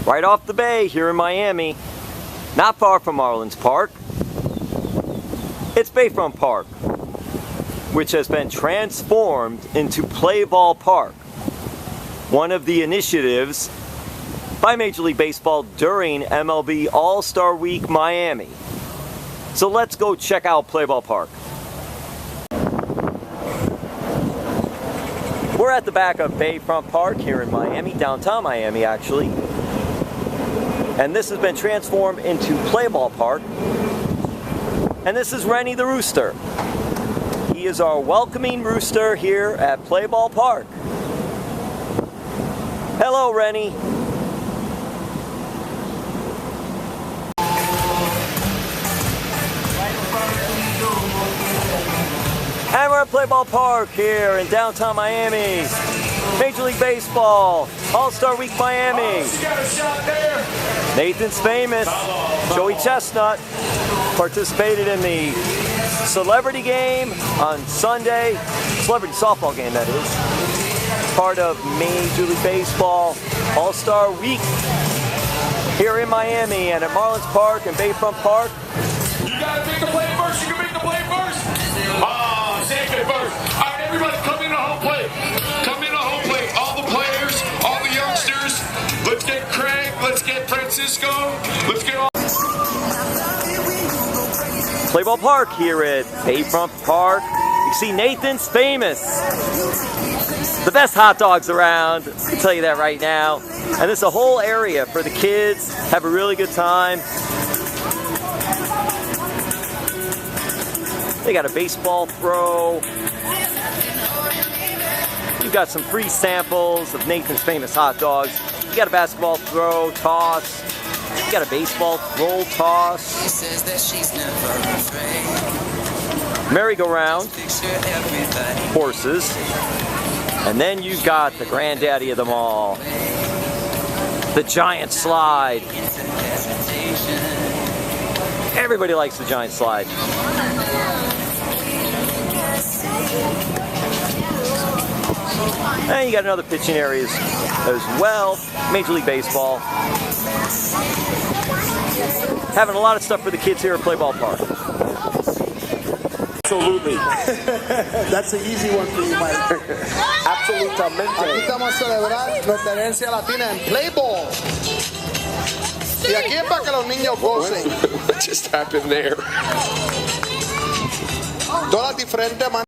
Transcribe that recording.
right off the bay here in Miami, not far from Marlins Park. It's Bayfront Park, which has been transformed into Play Ball Park, one of the initiatives by Major League Baseball during MLB All-Star Week Miami. So let's go check out Play Ball Park. We're at the back of Bayfront Park here in Miami, downtown Miami actually. And this has been transformed into Play Ball Park. And this is Rennie the Rooster. He is our welcoming rooster here at Play Ball Park. Hello, Rennie. And we're at Play Ball Park here in downtown Miami. Major League Baseball, All-Star Week Miami. Nathan's famous. Joey Chestnut participated in the celebrity game on Sunday. Celebrity softball game, that is. Part of Major League Baseball All-Star Week here in Miami and at Marlins Park and Bayfront Park. You gotta make the play first. You can make the play first. Second first. All right, everybody, come in to home plate. Come in to home plate. All the players, all the youngsters. Let's get Craig. Let's get Francisco. Let's get all. Play Ball Park here at Bayfront Park. You see Nathan's famous. The best hot dogs around. I can tell you that right now. And this is a whole area for the kids. Have a really good time. They got a baseball throw. You got some free samples of Nathan's famous hot dogs. You got a basketball throw, toss. You got a baseball roll toss. Merry-go-round. Horses. And then you got the granddaddy of them all. The giant slide. Everybody likes the giant slide. And you got another pitching areas as well. Major League Baseball. Having a lot of stuff for the kids here at Play Ball Park. Absolutely. That's an easy one for you, Mike. Absolutamente. Aquí estamos a celebrar nuestra herencia latina en Play Ball. Y aquí es para que los niños gocen. What just happened there? Todas las diferentes maneras.